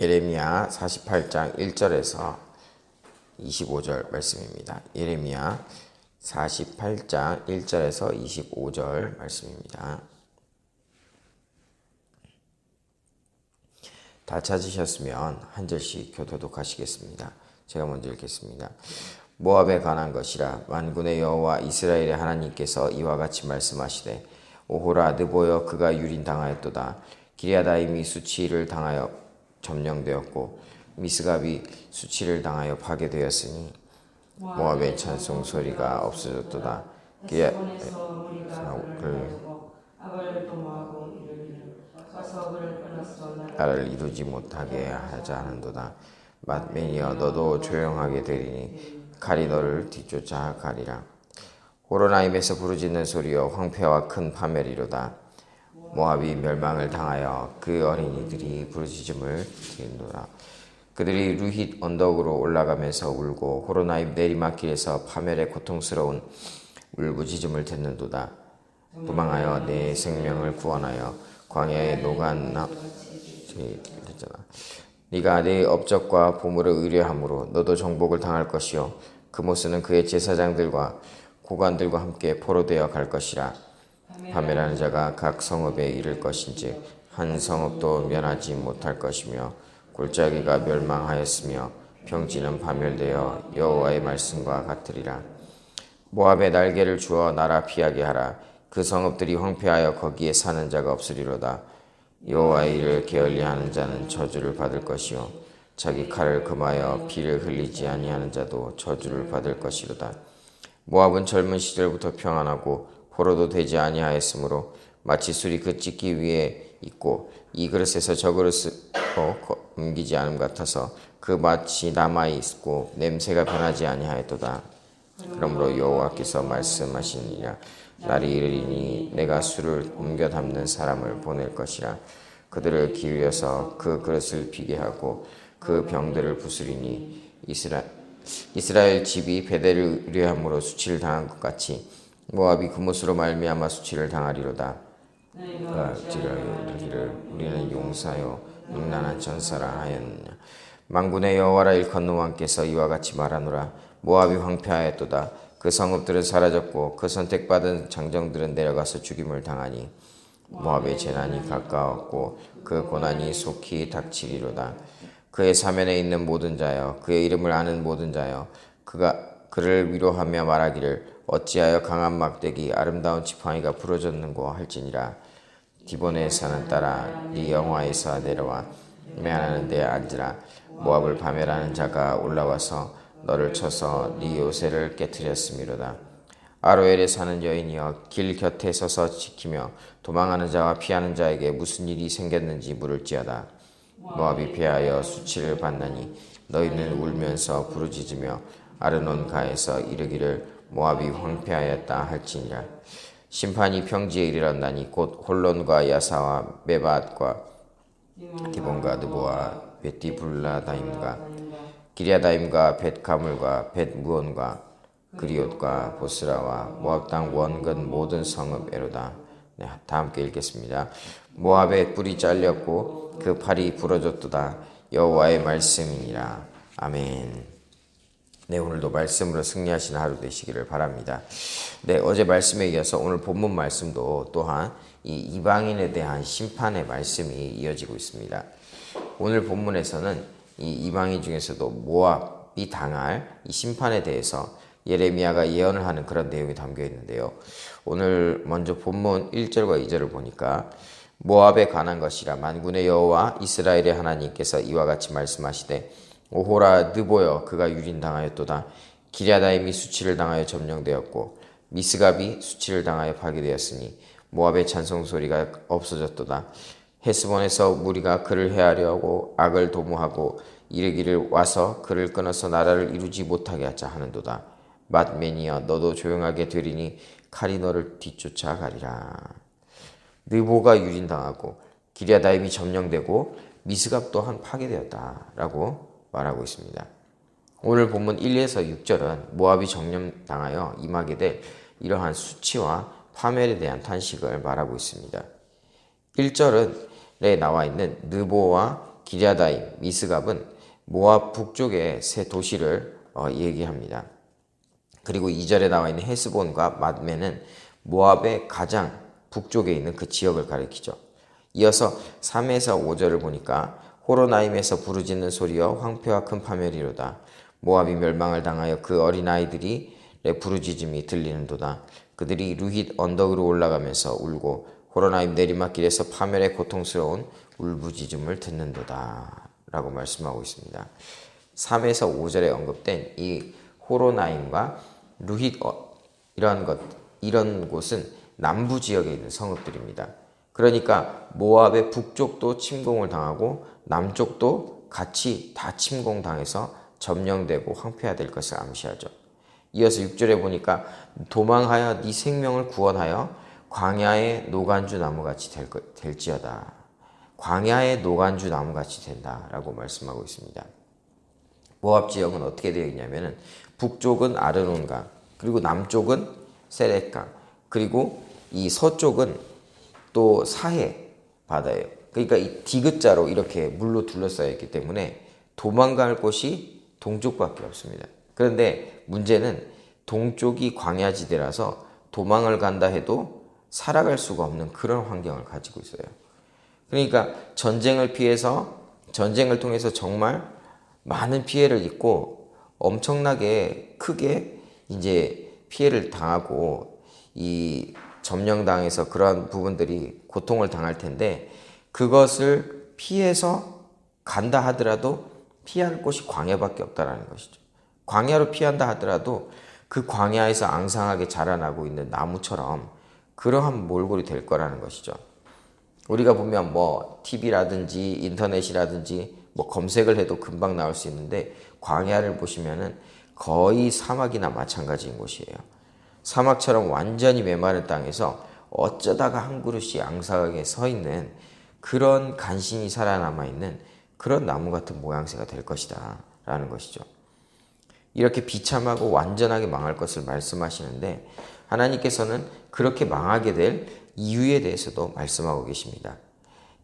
예레미야 48장 1절에서 25절 말씀입니다. 예레미야 48장 1절에서 25절 말씀입니다. 다 찾으셨으면 한 절씩 교도독하시겠습니다. 제가 먼저 읽겠습니다. 모압에 관한 것이라 만군의 여호와 이스라엘의 하나님께서 이와 같이 말씀하시되 오호라 느보여 그가 유린당하였도다. 기랴다임이 수치를 당하여 점령되었고 미스갑이 수치를 당하여 파괴되었으니 모압의 찬송 소리가 없어졌도다. 나를 이루지 못하게 하자 하는도다. 맏매니여 너도 조용하게 되리니 칼이 너를 뒤쫓아 가리라. 호로나임에서 부르짖는 소리여 황폐와 큰 파멸이로다. 모압이 멸망을 당하여 그 어린이들이 부르짖음을 드린도다. 그들이 루힛 언덕으로 올라가면서 울고 호로나임 내리막길에서 파멸의 고통스러운 울부짖음을 듣는도다. 도망하여 내 생명을 구원하여 광야에 노간 네가 내 업적과 보물을 의뢰함으로 너도 정복을 당할 것이요 그모스는 그의 제사장들과 고관들과 함께 포로되어 갈 것이라. 파멸하는 자가 각 성읍에 이를 것인지 한 성읍도 면하지 못할 것이며 골짜기가 멸망하였으며 평지는 파멸되어 여호와의 말씀과 같으리라. 모압에 날개를 주어 나라 피하게 하라. 그 성읍들이 황폐하여 거기에 사는 자가 없으리로다. 여호와의 일을 게을리하는 자는 저주를 받을 것이요 자기 칼을 금하여 피를 흘리지 아니하는 자도 저주를 받을 것이로다. 모압은 젊은 시절부터 평안하고 포로도 되지 아니하였으므로 마치 술이 그 찢기 위에 있고 이 그릇에서 저 그릇으로 옮기지 않음 같아서 그 맛이 남아있고 냄새가 변하지 아니하였도다. 그러므로 여호와께서 말씀하시니라. 날이 이르리니 내가 술을 옮겨 담는 사람을 보낼 것이라. 그들을 기울여서 그 그릇을 비게 하고 그 병들을 부수리니 이스라엘 집이 베델을 의뢰함으로 수치를 당한 것 같이 모압이 그못으로 말미암아 수치를 당하리로다. 우리는 용사요 음란한 전사라 하였느냐. 만군의 여호와라 일컫는 왕께서 이와 같이 말하노라. 모압이 황폐하였도다. 그 성읍들은 사라졌고 그 선택받은 장정들은 내려가서 죽임을 당하니 모압의 재난이 가까웠고 그 고난이 속히 닥치리로다. 그의 사면에 있는 모든 자여 그의 이름을 아는 모든 자여 그를 위로하며 말하기를 어찌하여 강한 막대기 아름다운 지팡이가 부러졌는고 할지니라. 디본에 사는 딸아 네 영화에서 내려와 매하는 데 앉으라. 모압을 파멸하는 자가 올라와서 너를 쳐서 네 요새를 깨뜨렸음이로다. 아로엘에 사는 여인이여 길 곁에 서서 지키며 도망하는 자와 피하는 자에게 무슨 일이 생겼는지 물을지어다. 모압이 패하여 수치를 받나니 너희는 울면서 부르짖으며 아르논 가에서 이르기를 모압이 황폐하였다 할지니라. 심판이 평지에 이르렀나니 곧 홀론과 야사와 메밧과 디본과 느보와 베티불라다임과 기랴다임과 벳가물과 벳무온과 그리옷과 보스라와 모압 땅 원근 모든 성읍에로다. 네, 다 함께 읽겠습니다. 모압의 뿔이 잘렸고 그 팔이 부러졌도다. 여호와의 말씀이니라. 아멘. 네, 오늘도 말씀으로 승리하시는 하루 되시기를 바랍니다. 네, 어제 말씀에 이어서 오늘 본문 말씀도 또한 이 이방인에 대한 심판의 말씀이 이어지고 있습니다. 오늘 본문에서는 이 이방인 중에서도 모압이 당할 이 심판에 대해서 예레미야가 예언을 하는 그런 내용이 담겨 있는데요. 오늘 먼저 본문 1절과 2절을 보니까 모압에 관한 것이라 만군의 여호와 이스라엘의 하나님께서 이와 같이 말씀하시되 오호라 느보여 그가 유린당하였도다. 기랴다임이 수치를 당하여 점령되었고 미스갑이 수치를 당하여 파괴되었으니 모압의 찬송 소리가 없어졌도다. 헤스본에서 무리가 그를 해하려고 악을 도모하고 이르기를 와서 그를 끊어서 나라를 이루지 못하게 하자 하는도다. 맏매니여 너도 조용하게 되리니 칼이 너를 뒤쫓아 가리라. 느보가 유린당하고 기랴다임이 점령되고 미스갑 또한 파괴되었다라고 말하고 있습니다. 오늘 본문 1에서 6절은 모압이 점령당하여 임하게 될 이러한 수치와 파멸에 대한 탄식을 말하고 있습니다. 1절에 나와 있는 느보와 기랴다임, 미스갑은 모압 북쪽의 세 도시를 얘기합니다. 그리고 2절에 나와 있는 헤스본과 맛메는 모압의 가장 북쪽에 있는 그 지역을 가리키죠. 이어서 3에서 5절을 보니까 호로나임에서 부르짖는 소리여 황폐와 큰 파멸이로다. 모압이 멸망을 당하여 그 어린아이들이 부르짖음이 들리는도다. 그들이 루힛 언덕으로 올라가면서 울고 호로나임 내리막길에서 파멸의 고통스러운 울부짖음을 듣는도다 라고 말씀하고 있습니다. 3에서 5절에 언급된 이 호로나임과 루힛 이런 곳은 남부 지역에 있는 성읍들입니다. 그러니까 모압의 북쪽도 침공을 당하고 남쪽도 같이 다 침공당해서 점령되고 황폐화될 것을 암시하죠. 이어서 6절에 보니까 도망하여 네 생명을 구원하여 광야의 노간주 나무같이 될지어다. 광야의 노간주 나무같이 된다라고 말씀하고 있습니다. 모압 지역은 어떻게 되어 있냐면은 북쪽은 아르논강, 그리고 남쪽은 세렛강, 그리고 이 서쪽은 또 사해 바다예요. 그러니까 이 디귿자로 이렇게 물로 둘러싸여 있기 때문에 도망갈 곳이 동쪽밖에 없습니다. 그런데 문제는 동쪽이 광야지대라서 도망을 간다 해도 살아갈 수가 없는 그런 환경을 가지고 있어요. 그러니까 전쟁을 통해서 정말 많은 피해를 입고 엄청나게 크게 이제 피해를 당하고 이 점령당해서 그러한 부분들이 고통을 당할 텐데 그것을 피해서 간다 하더라도 피할 곳이 광야밖에 없다라는 것이죠. 광야로 피한다 하더라도 그 광야에서 앙상하게 자라나고 있는 나무처럼 그러한 몰골이 될 거라는 것이죠. 우리가 보면 뭐 TV라든지 인터넷이라든지 뭐 검색을 해도 금방 나올 수 있는데 광야를 보시면은 거의 사막이나 마찬가지인 곳이에요. 사막처럼 완전히 메마른 땅에서 어쩌다가 한 그릇이 앙상하게 서 있는 그런 간신히 살아남아 있는 그런 나무 같은 모양새가 될 것이다 라는 것이죠. 이렇게 비참하고 완전하게 망할 것을 말씀하시는데 하나님께서는 그렇게 망하게 될 이유에 대해서도 말씀하고 계십니다.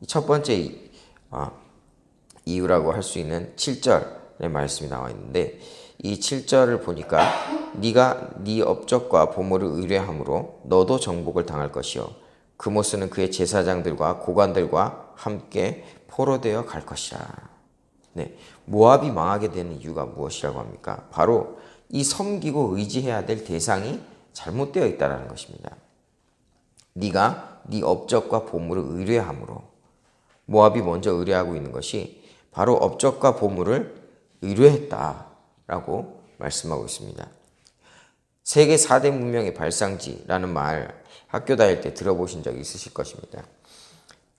첫 번째 이유라고 할 수 있는 7절의 말씀이 나와 있는데 이 7절을 보니까 네가 네 업적과 보물을 의뢰함으로 너도 정복을 당할 것이요 그모스는 그의 제사장들과 고관들과 함께 포로되어 갈 것이라. 네, 모압이 망하게 되는 이유가 무엇이라고 합니까? 바로 이 섬기고 의지해야 될 대상이 잘못되어 있다는 것입니다. 네가 네 업적과 보물을 의뢰함으로 모압이 먼저 의뢰하고 있는 것이 바로 업적과 보물을 의뢰했다라고 말씀하고 있습니다. 세계 4대 문명의 발상지라는 말 학교 다닐 때 들어보신 적이 있으실 것입니다.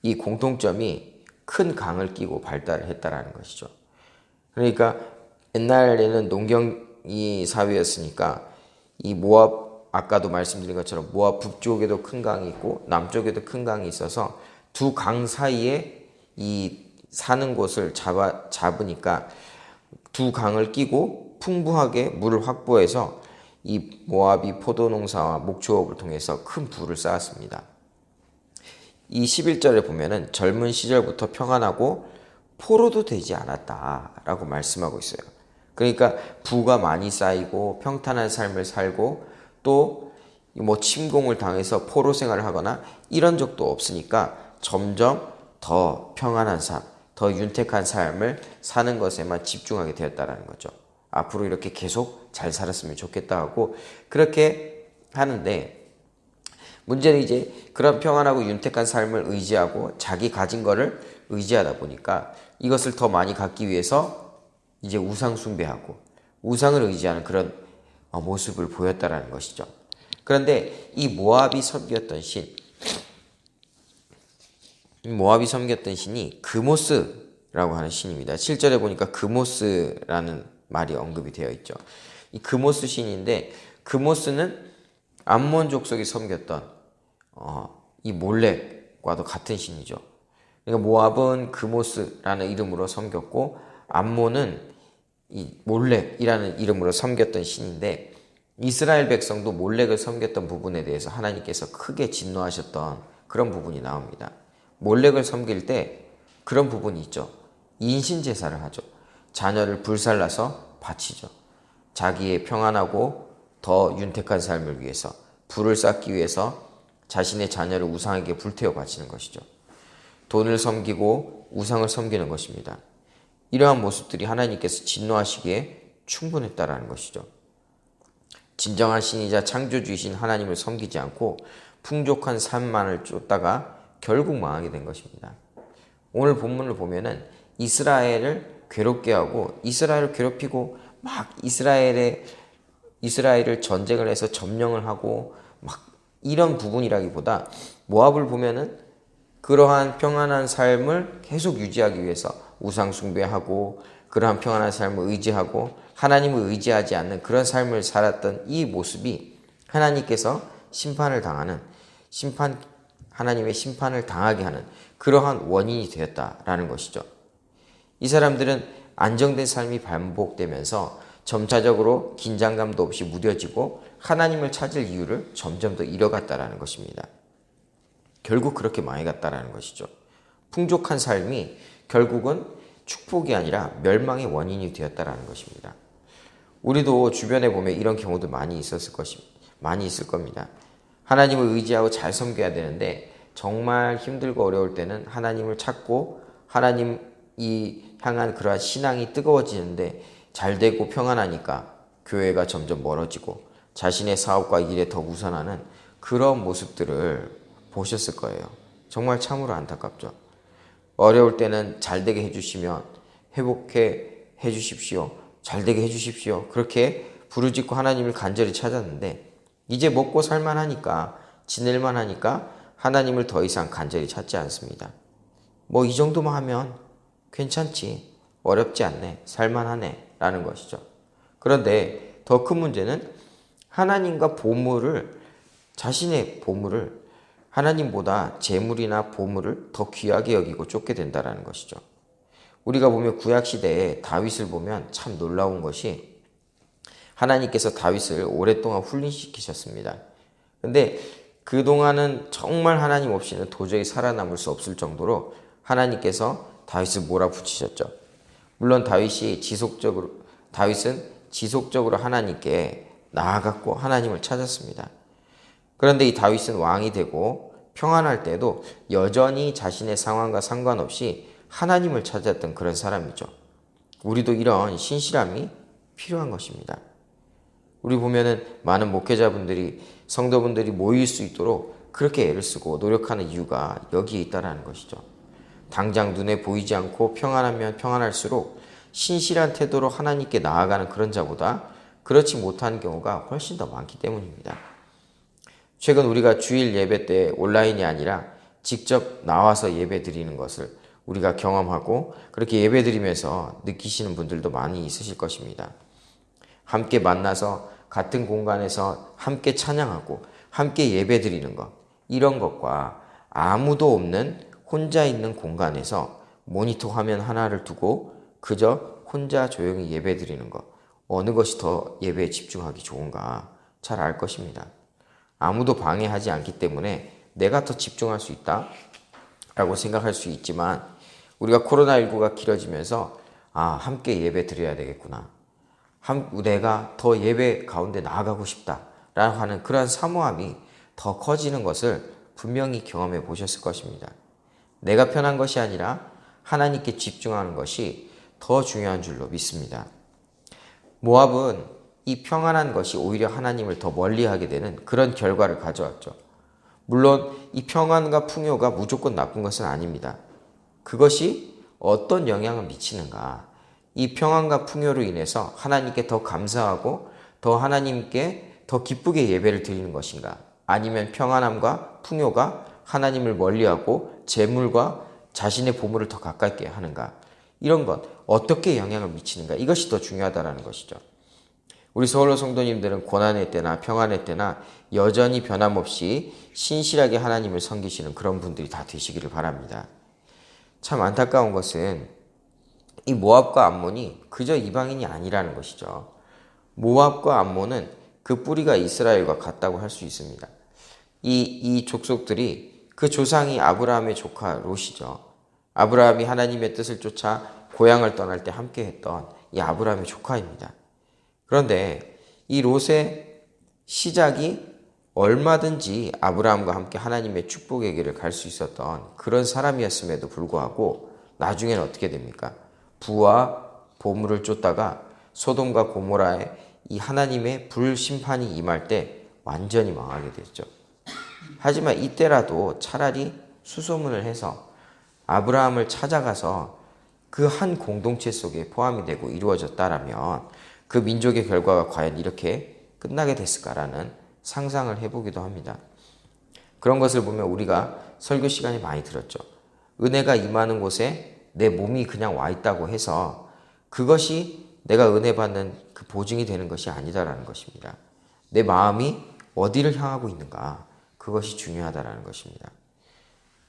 이 공통점이 큰 강을 끼고 발달을 했다라는 것이죠. 그러니까 옛날에는 농경이 사회였으니까 이 모압 아까도 말씀드린 것처럼 모압 북쪽에도 큰 강이 있고 남쪽에도 큰 강이 있어서 두 강 사이에 이 사는 곳을 잡으니까 두 강을 끼고 풍부하게 물을 확보해서 이 모압이 포도농사와 목축업을 통해서 큰 부를 쌓았습니다. 이 11절에 보면은 젊은 시절부터 평안하고 포로도 되지 않았다라고 말씀하고 있어요. 그러니까 부가 많이 쌓이고 평탄한 삶을 살고 또 뭐 침공을 당해서 포로 생활을 하거나 이런 적도 없으니까 점점 더 평안한 삶, 더 윤택한 삶을 사는 것에만 집중하게 되었다라는 거죠. 앞으로 이렇게 계속 잘 살았으면 좋겠다 하고 그렇게 하는데 문제는 이제 그런 평안하고 윤택한 삶을 의지하고 자기 가진 거를 의지하다 보니까 이것을 더 많이 갖기 위해서 이제 우상 숭배하고 우상을 의지하는 그런 모습을 보였다라는 것이죠. 그런데 이 모압이 섬겼던 신이 그모스라고 하는 신입니다. 7절에 보니까 그모스라는 말이 언급이 되어 있죠. 이 그모스 신인데 그모스는 암몬 족속이 섬겼던 이 몰렉과도 같은 신이죠. 그러니까 모압은 그모스라는 이름으로 섬겼고 암몬은 이 몰렉이라는 이름으로 섬겼던 신인데 이스라엘 백성도 몰렉을 섬겼던 부분에 대해서 하나님께서 크게 진노하셨던 그런 부분이 나옵니다. 몰렉을 섬길 때 그런 부분이 있죠. 인신 제사를 하죠. 자녀를 불살라서 바치죠. 자기의 평안하고 더 윤택한 삶을 위해서, 불을 쌓기 위해서 자신의 자녀를 우상에게 불태워 바치는 것이죠. 돈을 섬기고 우상을 섬기는 것입니다. 이러한 모습들이 하나님께서 진노하시기에 충분했다라는 것이죠. 진정한 신이자 창조주이신 하나님을 섬기지 않고 풍족한 삶만을 쫓다가 결국 망하게 된 것입니다. 오늘 본문을 보면은 이스라엘을 괴롭게 하고 이스라엘을 괴롭히고 막 이스라엘을 전쟁을 해서 점령을 하고 막 이런 부분이라기보다 모압을 보면은 그러한 평안한 삶을 계속 유지하기 위해서 우상 숭배하고 그러한 평안한 삶을 의지하고 하나님을 의지하지 않는 그런 삶을 살았던 이 모습이 하나님께서 하나님의 심판을 당하게 하는 그러한 원인이 되었다라는 것이죠. 이 사람들은 안정된 삶이 반복되면서 점차적으로 긴장감도 없이 무뎌지고 하나님을 찾을 이유를 점점 더 잃어갔다라는 것입니다. 결국 그렇게 망해갔다라는 것이죠. 풍족한 삶이 결국은 축복이 아니라 멸망의 원인이 되었다라는 것입니다. 우리도 주변에 보면 이런 경우도 많이 있을 겁니다. 하나님을 의지하고 잘 섬겨야 되는데 정말 힘들고 어려울 때는 하나님을 찾고 하나님이 향한 그러한 신앙이 뜨거워지는데 잘 되고 평안하니까 교회가 점점 멀어지고 자신의 사업과 일에 더 우선하는 그런 모습들을 보셨을 거예요. 정말 참으로 안타깝죠. 어려울 때는 잘 되게 해주시면 회복해 해주십시오. 잘 되게 해주십시오. 그렇게 부르짖고 하나님을 간절히 찾았는데 이제 먹고 살만하니까 지낼만 하니까 하나님을 더 이상 간절히 찾지 않습니다. 뭐 이 정도만 하면 괜찮지. 어렵지 않네. 살만하네. 라는 것이죠. 그런데 더 큰 문제는 하나님과 자신의 보물을 하나님보다 재물이나 보물을 더 귀하게 여기고 쫓게 된다는 것이죠. 우리가 보면 구약시대에 다윗을 보면 참 놀라운 것이 하나님께서 다윗을 오랫동안 훈련시키셨습니다. 근데 그동안은 정말 하나님 없이는 도저히 살아남을 수 없을 정도로 하나님께서 다윗을 몰아붙이셨죠. 물론 다윗은 지속적으로 하나님께 나아갔고 하나님을 찾았습니다. 그런데 이 다윗은 왕이 되고 평안할 때도 여전히 자신의 상황과 상관없이 하나님을 찾았던 그런 사람이죠. 우리도 이런 신실함이 필요한 것입니다. 우리 보면은 많은 목회자분들이 성도분들이 모일 수 있도록 그렇게 애를 쓰고 노력하는 이유가 여기에 있다는 것이죠. 당장 눈에 보이지 않고 평안하면 평안할수록 신실한 태도로 하나님께 나아가는 그런 자보다 그렇지 못한 경우가 훨씬 더 많기 때문입니다. 최근 우리가 주일 예배 때 온라인이 아니라 직접 나와서 예배 드리는 것을 우리가 경험하고 그렇게 예배 드리면서 느끼시는 분들도 많이 있으실 것입니다. 함께 만나서 같은 공간에서 함께 찬양하고 함께 예배 드리는 것, 이런 것과 아무도 없는 혼자 있는 공간에서 모니터 화면 하나를 두고 그저 혼자 조용히 예배 드리는 것, 어느 것이 더 예배에 집중하기 좋은가 잘 알 것입니다. 아무도 방해하지 않기 때문에 내가 더 집중할 수 있다 라고 생각할 수 있지만 우리가 코로나19가 길어지면서 함께 예배 드려야 되겠구나. 내가 더 예배 가운데 나아가고 싶다 라고 하는 그런 사모함이 더 커지는 것을 분명히 경험해 보셨을 것입니다. 내가 편한 것이 아니라 하나님께 집중하는 것이 더 중요한 줄로 믿습니다. 모압은 이 평안한 것이 오히려 하나님을 더 멀리하게 되는 그런 결과를 가져왔죠. 물론 이 평안과 풍요가 무조건 나쁜 것은 아닙니다. 그것이 어떤 영향을 미치는가, 이 평안과 풍요로 인해서 하나님께 더 감사하고 더 하나님께 더 기쁘게 예배를 드리는 것인가, 아니면 평안함과 풍요가 하나님을 멀리하고 재물과 자신의 보물을 더 가깝게 하는가, 이런 것 어떻게 영향을 미치는가, 이것이 더 중요하다는 것이죠. 우리 서울로 성도님들은 고난의 때나 평안의 때나 여전히 변함없이 신실하게 하나님을 섬기시는 그런 분들이 다 되시기를 바랍니다. 참 안타까운 것은 이 모압과 암몬이 그저 이방인이 아니라는 것이죠. 모압과 암몬은 그 뿌리가 이스라엘과 같다고 할 수 있습니다. 이 족속들이 그 조상이 아브라함의 조카 롯이죠. 아브라함이 하나님의 뜻을 쫓아 고향을 떠날 때 함께 했던 이 아브라함의 조카입니다. 그런데 이 롯의 시작이 얼마든지 아브라함과 함께 하나님의 축복의 길을 갈 수 있었던 그런 사람이었음에도 불구하고 나중에는 어떻게 됩니까? 부와 보물을 쫓다가 소돔과 고모라에 이 하나님의 불심판이 임할 때 완전히 망하게 됐죠. 하지만 이때라도 차라리 수소문을 해서 아브라함을 찾아가서 그 한 공동체 속에 포함이 되고 이루어졌다라면 그 민족의 결과가 과연 이렇게 끝나게 됐을까라는 상상을 해보기도 합니다. 그런 것을 보면 우리가 설교 시간에 많이 들었죠. 은혜가 임하는 곳에 내 몸이 그냥 와 있다고 해서 그것이 내가 은혜 받는 그 보증이 되는 것이 아니다라는 것입니다. 내 마음이 어디를 향하고 있는가, 그것이 중요하다라는 것입니다.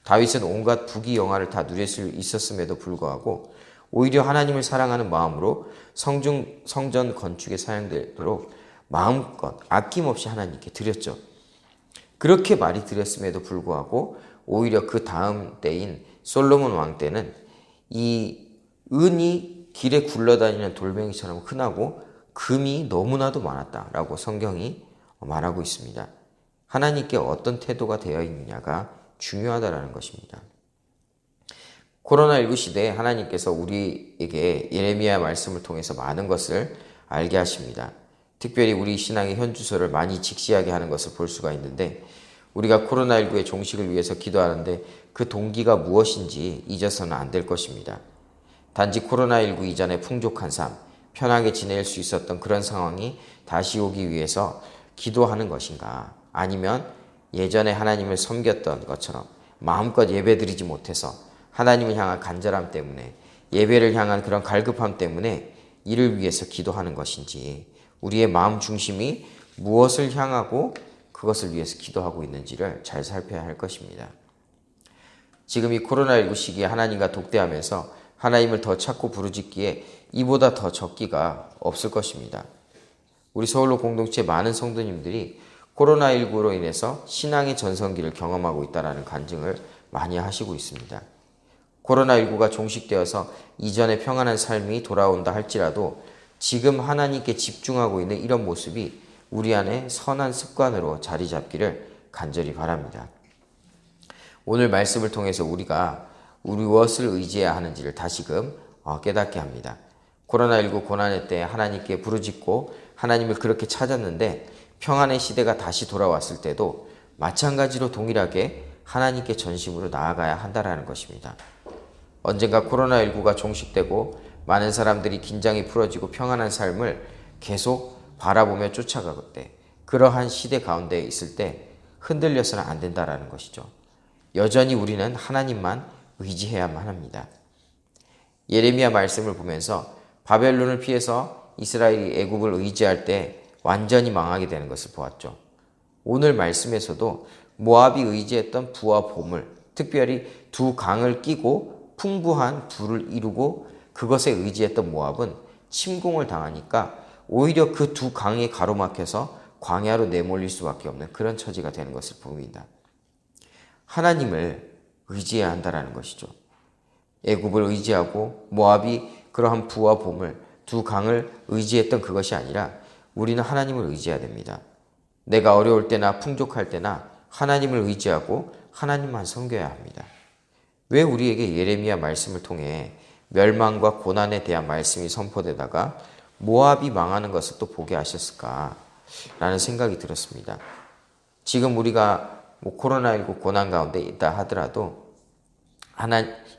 다윗은 온갖 부귀영화를 다 누릴 수 있었음에도 불구하고 오히려 하나님을 사랑하는 마음으로 성전 건축에 사용되도록 마음껏 아낌없이 하나님께 드렸죠. 그렇게 많이 드렸음에도 불구하고 오히려 그 다음 때인 솔로몬 왕 때는 이 은이 길에 굴러다니는 돌멩이처럼 흔하고 금이 너무나도 많았다라고 성경이 말하고 있습니다. 하나님께 어떤 태도가 되어 있느냐가 중요하다라는 것입니다. 코로나19 시대에 하나님께서 우리에게 예레미야 말씀을 통해서 많은 것을 알게 하십니다. 특별히 우리 신앙의 현주소를 많이 직시하게 하는 것을 볼 수가 있는데 우리가 코로나19의 종식을 위해서 기도하는데 그 동기가 무엇인지 잊어서는 안 될 것입니다. 단지 코로나19 이전의 풍족한 삶, 편하게 지낼 수 있었던 그런 상황이 다시 오기 위해서 기도하는 것인가? 아니면 예전에 하나님을 섬겼던 것처럼 마음껏 예배드리지 못해서 하나님을 향한 간절함 때문에 예배를 향한 그런 갈급함 때문에 이를 위해서 기도하는 것인지 우리의 마음 중심이 무엇을 향하고 그것을 위해서 기도하고 있는지를 잘 살펴야 할 것입니다. 지금 이 코로나19 시기에 하나님과 독대하면서 하나님을 더 찾고 부르짖기에 이보다 더 적기가 없을 것입니다. 우리 서울로 공동체 많은 성도님들이 코로나19로 인해서 신앙의 전성기를 경험하고 있다는 간증을 많이 하시고 있습니다. 코로나19가 종식되어서 이전의 평안한 삶이 돌아온다 할지라도 지금 하나님께 집중하고 있는 이런 모습이 우리 안에 선한 습관으로 자리 잡기를 간절히 바랍니다. 오늘 말씀을 통해서 우리가 무엇을 의지해야 하는지를 다시금 깨닫게 합니다. 코로나19 고난의 때 하나님께 부르짖고 하나님을 그렇게 찾았는데 평안의 시대가 다시 돌아왔을 때도 마찬가지로 동일하게 하나님께 전심으로 나아가야 한다는 것입니다. 언젠가 코로나19가 종식되고 많은 사람들이 긴장이 풀어지고 평안한 삶을 계속 바라보며 쫓아갈 때 그러한 시대 가운데 있을 때 흔들려서는 안 된다는 것이죠. 여전히 우리는 하나님만 의지해야만 합니다. 예레미야 말씀을 보면서 바벨론을 피해서 이스라엘이 애굽을 의지할 때 완전히 망하게 되는 것을 보았죠. 오늘 말씀에서도 모압이 의지했던 부와 보물, 특별히 두 강을 끼고 풍부한 부를 이루고 그것에 의지했던 모압은 침공을 당하니까 오히려 그 두 강이 가로막혀서 광야로 내몰릴 수밖에 없는 그런 처지가 되는 것을 봅니다. 하나님을 의지해야 한다는 것이죠. 애굽을 의지하고 모압이 그러한 부와 보물, 두 강을 의지했던 그것이 아니라 우리는 하나님을 의지해야 됩니다. 내가 어려울 때나 풍족할 때나 하나님을 의지하고 하나님만 섬겨야 합니다. 왜 우리에게 예레미야 말씀을 통해 멸망과 고난에 대한 말씀이 선포되다가 모압이 망하는 것을 또 보게 하셨을까라는 생각이 들었습니다. 지금 우리가 코로나19 고난 가운데 있다 하더라도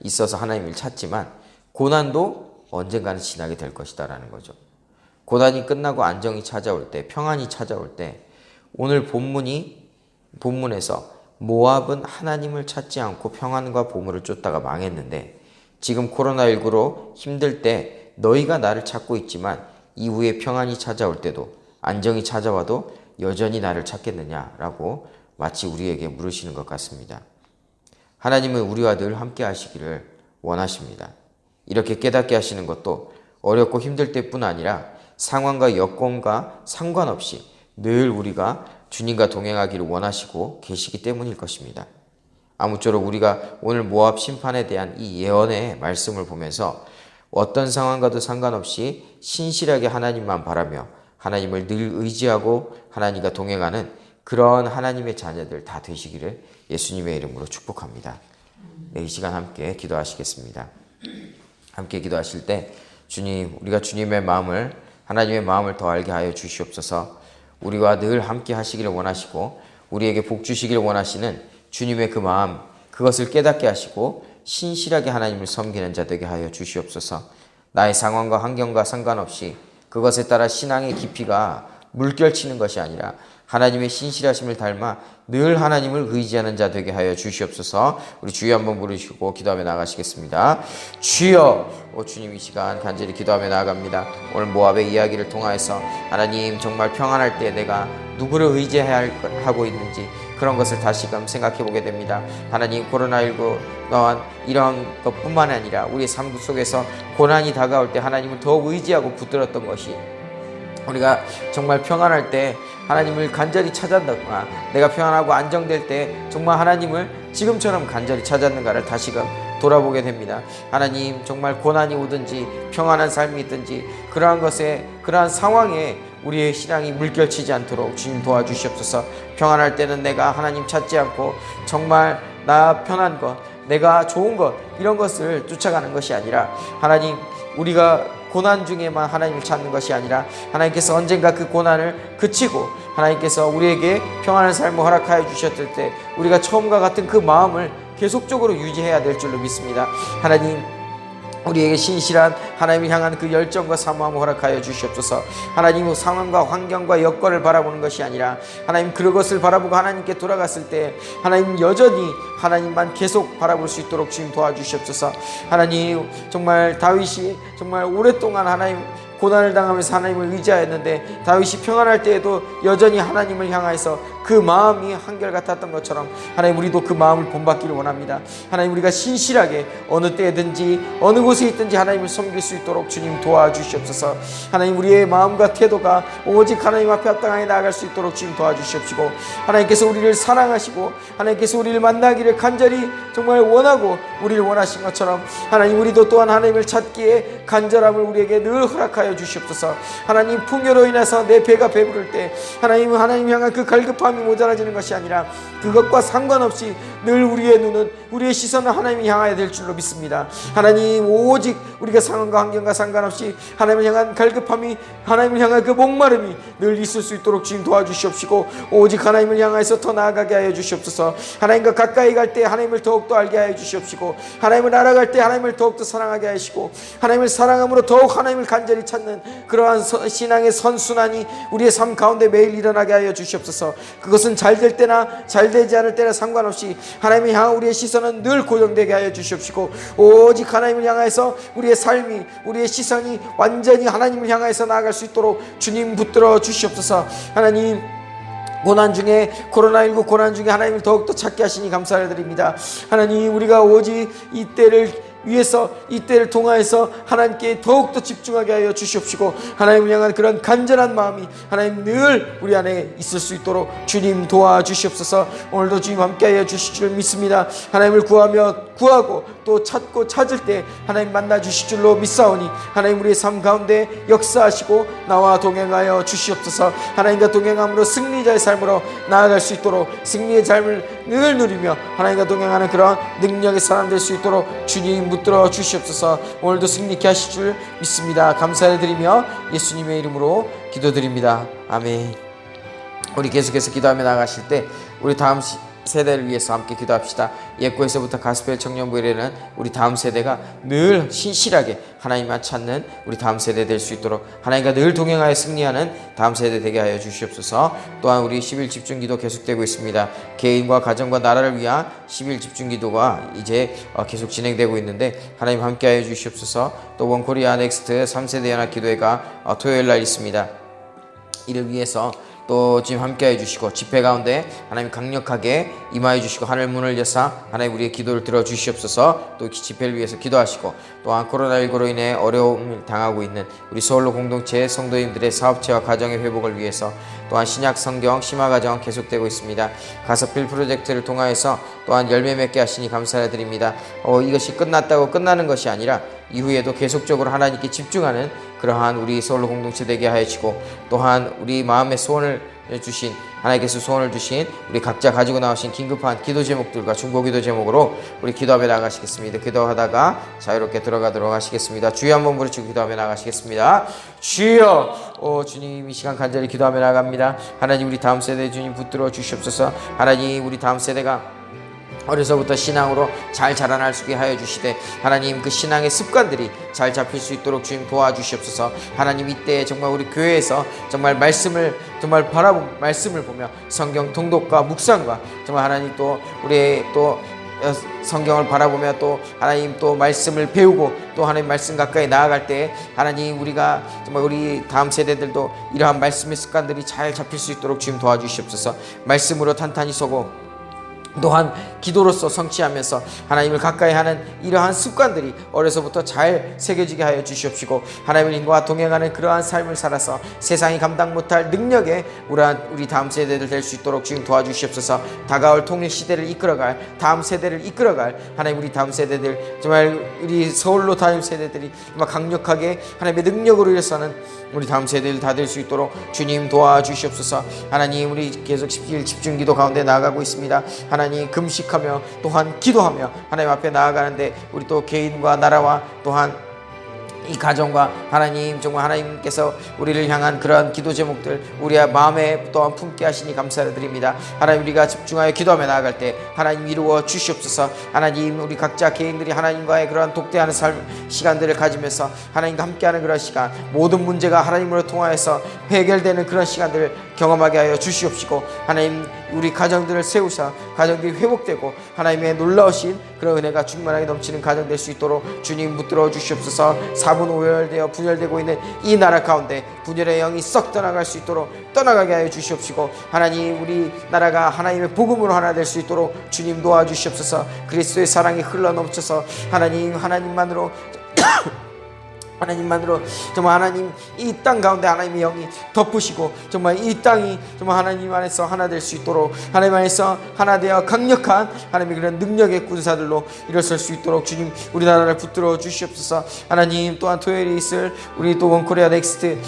있어서 하나님을 찾지만 고난도 언젠가는 지나게 될 것이다라는 거죠. 고난이 끝나고 안정이 찾아올 때, 평안이 찾아올 때 오늘 본문에서 모압은 하나님을 찾지 않고 평안과 보물을 쫓다가 망했는데 지금 코로나19로 힘들 때 너희가 나를 찾고 있지만 이후에 평안이 찾아올 때도 안정이 찾아와도 여전히 나를 찾겠느냐라고 마치 우리에게 물으시는 것 같습니다. 하나님은 우리와 늘 함께 하시기를 원하십니다. 이렇게 깨닫게 하시는 것도 어렵고 힘들 때뿐 아니라 상황과 여건과 상관없이 늘 우리가 주님과 동행하기를 원하시고 계시기 때문일 것입니다. 아무쪼록 우리가 오늘 모압 심판에 대한 이 예언의 말씀을 보면서 어떤 상황과도 상관없이 신실하게 하나님만 바라며 하나님을 늘 의지하고 하나님과 동행하는 그런 하나님의 자녀들 다 되시기를 예수님의 이름으로 축복합니다. 이 시간 함께 기도하시겠습니다. 함께 기도하실 때 주님, 우리가 주님의 마음을, 하나님의 마음을 더 알게 하여 주시옵소서. 우리와 늘 함께 하시기를 원하시고 우리에게 복 주시기를 원하시는 주님의 그 마음, 그것을 깨닫게 하시고 신실하게 하나님을 섬기는 자 되게 하여 주시옵소서. 나의 상황과 환경과 상관없이 그것에 따라 신앙의 깊이가 물결치는 것이 아니라 하나님의 신실하심을 닮아 늘 하나님을 의지하는 자 되게 하여 주시옵소서. 우리 주여 한번 부르시고 기도하며 나가시겠습니다. 주여, 주님, 이 시간 간절히 기도하며 나아갑니다. 오늘 모압의 이야기를 통하여서 하나님, 정말 평안할 때 내가 누구를 의지해야 하고 있는지 그런 것을 다시금 생각해 보게 됩니다. 하나님, 코로나19 또한 이런 것뿐만 아니라 우리의 삶 속에서 고난이 다가올 때 하나님을 더욱 의지하고 붙들었던 것이, 우리가 정말 평안할 때 하나님을 간절히 찾았는가, 내가 평안하고 안정될 때 정말 하나님을 지금처럼 간절히 찾았는가를 다시금 돌아보게 됩니다. 하나님, 정말 고난이 오든지 평안한 삶이 있든지 그러한 것에, 그러한 상황에 우리의 신앙이 물결치지 않도록 주님 도와주시옵소서. 평안할 때는 내가 하나님 찾지 않고 정말 나 편한 것, 내가 좋은 것, 이런 것을 쫓아가는 것이 아니라 하나님, 우리가 고난 중에만 하나님을 찾는 것이 아니라 하나님께서 언젠가 그 고난을 그치고 하나님께서 우리에게 평안한 삶을 허락하여 주셨을 때 우리가 처음과 같은 그 마음을 계속적으로 유지해야 될 줄로 믿습니다. 하나님, 우리에게 신실한 하나님을 향한 그 열정과 사모함을 허락하여 주시옵소서. 하나님, 상황과 환경과 여건을 바라보는 것이 아니라 하나님, 그것을 바라보고 하나님께 돌아갔을 때 하나님, 여전히 하나님만 계속 바라볼 수 있도록 주님 도와주시옵소서. 하나님, 정말 다윗이 정말 오랫동안 하나님 고난을 당하면서 하나님을 의지하였는데 다윗이 평안할 때에도 여전히 하나님을 향해서 그 마음이 한결같았던 것처럼 하나님, 우리도 그 마음을 본받기를 원합니다. 하나님, 우리가 신실하게 어느 때든지 어느 곳에 있든지 하나님을 섬길 수 있도록 주님 도와주시옵소서. 하나님, 우리의 마음과 태도가 오직 하나님 앞에 합당하게 나아갈 수 있도록 주님 도와주시옵시고, 하나님께서 우리를 사랑하시고 하나님께서 우리를 만나기를 간절히 정말 원하고 우리를 원하신 것처럼 하나님, 우리도 또한 하나님을 찾기에 간절함을 우리에게 늘 허락하여 주시옵소서. 하나님, 풍요로 인해서 내 배가 배부를 때 하나님 향한 그 갈급함이 모자라지는 것이 아니라 그것과 상관없이 늘 우리의 눈은, 우리의 시선은 하나님을 향하여 될 줄로 믿습니다. 하나님, 오직 우리가 상황과 환경과 상관없이 하나님을 향한 갈급함이, 하나님을 향한 그 목마름이 늘 있을 수 있도록 주님 도와주시옵시고, 오직 하나님을 향해서 더 나아가게 하여 주시옵소서. 하나님과 가까이 갈 때 하나님을 더욱더 알게 하여 주시옵시고, 하나님을 알아갈 때 하나님을 더욱더 사랑하게 하시고, 하나님을 사랑함으로 더욱 하나님을 간절히 찾는 그러한 신앙의 선순환이 우리의 삶 가운데 매일 일어나게 하여 주시옵소서. 그것은 잘 될 때나 잘 되지 않을 때나 상관없이 하나님을 향한 우리의 시선은 늘 고정되게 하여 주시옵시고, 오직 하나님을 향해서 우리의 삶이, 우리의 시선이 완전히 하나님을 향해서 나아갈 수 있도록 주님 붙들어 주시옵소서. 하나님, 고난 중에, 코로나19 고난 중에 하나님을 더욱더 찾게 하시니 감사를 드립니다. 하나님, 우리가 오직 이때를 위해서, 이때를 통하여서 하나님께 더욱더 집중하게 하여 주시옵시고, 하나님을 향한 그런 간절한 마음이 하나님 늘 우리 안에 있을 수 있도록 주님 도와주시옵소서. 오늘도 주님 함께 하여 주실 줄 믿습니다. 하나님을 구하고 또 찾고 찾을 때 하나님 만나 주실 줄로 믿사오니 하나님, 우리의 삶 가운데 역사하시고 나와 동행하여 주시옵소서. 하나님과 동행함으로 승리자의 삶으로 나아갈 수 있도록, 승리의 삶을 늘 누리며 하나님과 동행하는 그런 능력의 사람 될 수 있도록 주님 붙들어 주시옵소서. 오늘도 승리케 하실 줄 믿습니다. 감사를 드리며 예수님의 이름으로 기도드립니다. 아멘. 우리 계속해서 기도하며 나가실 때 우리 다음 세대를 위해서 함께 기도합시다. 옛구에서부터 가스펠 청년부에 이르는 우리 다음 세대가 늘 신실하게 하나님만 찾는 우리 다음 세대 될 수 있도록 하나님과 늘 동행하여 승리하는 다음 세대 되게 하여 주시옵소서. 또한 우리 10일 집중기도 계속되고 있습니다. 개인과 가정과 나라를 위한 10일 집중기도가 이제 계속 진행되고 있는데 하나님 함께 하여 주시옵소서. 또 원코리아 넥스트 3세대 연합 기도회가 토요일날 있습니다. 이를 위해서 또 지금 함께해 주시고 집회 가운데 하나님 강력하게 임하여 주시고 하늘 문을 여사 하나님 우리의 기도를 들어주시옵소서. 또 집회를 위해서 기도하시고, 또한 코로나19로 인해 어려움을 당하고 있는 우리 서울로 공동체 성도님들의 사업체와 가정의 회복을 위해서 또한 신약 성경 심화과정 계속되고 있습니다. 가서필 프로젝트를 통하여서 또한 열매 맺게 하시니 감사드립니다. 이것이 끝났다고 끝나는 것이 아니라 이후에도 계속적으로 하나님께 집중하는 그러한 우리 서울로 공동체 되게 하여 주시고, 또한 우리 마음의 소원을 주신, 하나님께서 소원을 주신 우리 각자 가지고 나오신 긴급한 기도 제목들과 중보기도 제목으로 우리 기도하며 나가시겠습니다. 기도하다가 자유롭게 들어가도록 하시겠습니다. 주여 한번 부르시고 기도하며 나가시겠습니다. 주여, 주님, 이 시간 간절히 기도하며 나갑니다. 하나님, 우리 다음 세대 주님 붙들어 주시옵소서. 하나님, 우리 다음 세대가 어려서부터 신앙으로 잘 자라날 수 있게 하여 주시되, 하나님, 그 신앙의 습관들이 잘 잡힐 수 있도록 주님 도와주시옵소서. 하나님, 이때 정말 우리 교회에서 정말 말씀을 보며 성경 통독과 묵상과 정말 하나님 또 우리 또 성경을 바라보며 또 하나님 또 말씀을 배우고 또 하나님 말씀 가까이 나아갈 때 하나님, 우리가 정말 우리 다음 세대들도 이러한 말씀의 습관들이 잘 잡힐 수 있도록 주님 도와주시옵소서. 말씀으로 탄탄히 서고 또한 기도로서 성취하면서 하나님을 가까이 하는 이러한 습관들이 어려서부터 잘 새겨지게 하여 주시옵시고, 하나님과 동행하는 그러한 삶을 살아서 세상이 감당 못할 능력의 우리 다음 세대들 될 수 있도록 주님 도와주시옵소서. 다가올 통일 시대를 이끌어갈, 다음 세대를 이끌어갈 하나님, 우리 다음 세대들, 정말 우리 서울로 다음 세대들이 정말 강력하게 하나님의 능력으로 일어서는 우리 다음 세대들 다 될 수 있도록 주님 도와주시옵소서. 하나님, 우리 계속 집중기도 가운데 나아가고 있습니다. 하나님, 금식하며 또한 기도하며 하나님 앞에 나아가는데 우리 또 개인과 나라와 또한 이 가정과 하나님, 정말 하나님께서 우리를 향한 그러한 기도 제목들 우리의 마음에 또한 품게 하시니 감사를 드립니다. 하나님, 우리가 집중하여 기도하며 나아갈 때 하나님 이루어 주시옵소서. 하나님, 우리 각자 개인들이 하나님과의 그러한 독대하는 시간들을 가지면서 하나님과 함께하는 그런 시간, 모든 문제가 하나님으로 통하여서 해결되는 그런 시간들을 경험하게 하여 주시옵시고, 하나님, 우리 가정들을 세우사 가정들이 회복되고 하나님의 놀라우신 그런 은혜가 충만하게 넘치는 가정 될 수 있도록 주님 붙들어 주시옵소서. 사분오열되어 분열되고 있는 이 나라 가운데 분열의 영이 썩 떠나갈 수 있도록 떠나가게 하여 주시옵시고, 하나님, 우리 나라가 하나님의 복음으로 하나 될 수 있도록 주님 도와주시옵소서. 그리스도의 사랑이 흘러넘쳐서 하나님만으로 정말 하나님, 이 땅 가운데 하나님의 영이 덮으시고 정말 이 땅이 정말 하나님 안에서 하나 될 수 있도록, 하나님 안에서 하나 되어 강력한 하나님의 그런 능력의 군사들로 일어설 수 있도록 주님 우리나라를 붙들어 주시옵소서. 하나님, 또한 토요일에 있을 우리 또 원코리아 넥스트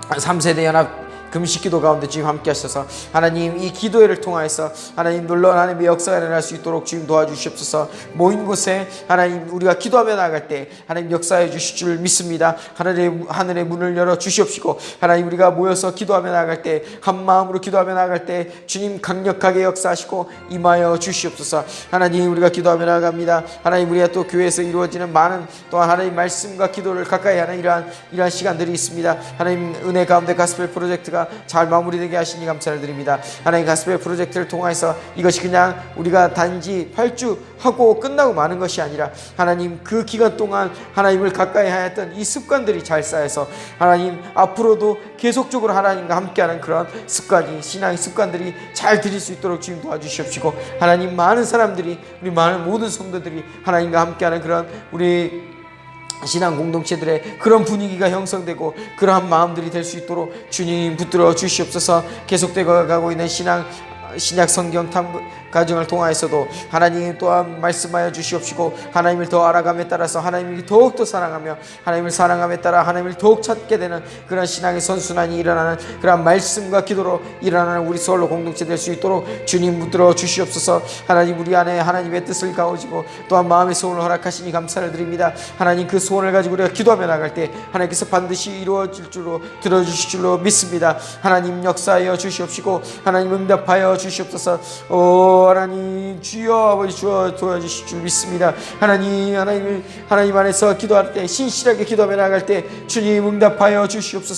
3세대 연합 금식기도 가운데 주님 함께 하셔서 하나님, 이 기도회를 통하여서 하나님 놀라운 하나님의 역사가 일어날 수 있도록 주님 도와주시옵소서. 모인 곳에 하나님, 우리가 기도하며 나아갈 때 하나님 역사해 주실 줄 믿습니다. 하늘의 문을 열어 주시옵시고, 하나님, 우리가 모여서 기도하며 나아갈 때, 한 마음으로 기도하며 나아갈 때 주님 강력하게 역사하시고 임하여 주시옵소서. 하나님, 우리가 기도하며 나아갑니다. 하나님, 우리가 또 교회에서 이루어지는 많은 또한 하나님 말씀과 기도를 가까이 하는 이러한 시간들이 있습니다. 하나님, 은혜 가운데 가스펠 프로젝트가 잘 마무리되게 하시니 감사를 드립니다. 하나님, 가스펠 프로젝트를 통해서 이것이 그냥 우리가 단지 8주 하고 끝나고 마는 것이 아니라 하나님, 그 기간 동안 하나님을 가까이 하였던 이 습관들이 잘 쌓여서 하나님 앞으로도 계속적으로 하나님과 함께하는 그런 습관이, 신앙의 습관들이 잘 들일 수 있도록 주님 도와주시옵시고, 하나님, 많은 사람들이, 우리 많은 모든 성도들이 하나님과 함께하는 그런 우리 신앙 공동체들의 그런 분위기가 형성되고 그러한 마음들이 될 수 있도록 주님 붙들어 주시옵소서. 계속되어 가고 있는 신약 성경 탐구 가정을 통하여서도 하나님 또한 말씀하여 주시옵시고, 하나님을 더 알아감에 따라서 하나님을 더욱더 사랑하며 하나님을 사랑함에 따라 하나님을 더욱 찾게 되는 그런 신앙의 선순환이 일어나는 그런 말씀과 기도로 일어나는 우리 서울로 공동체 될 수 있도록 주님 붙들어 주시옵소서. 하나님, 우리 안에 하나님의 뜻을 가오시고 또한 마음의 소원을 허락하시니 감사를 드립니다. 하나님, 그 소원을 가지고 우리가 기도하며 나갈 때 하나님께서 반드시 이루어질 줄로 들어주실 줄로 믿습니다. 하나님, 역사하여 주시옵시고 하나님 응답하여 주시옵소서. 하나님, 주여, 아버지, 주여 도와주실 줄 믿습니다. 하나님 안에서 기도할 때, 신실하게 기도하며 나갈 때 주님 응답하여 주시옵소서.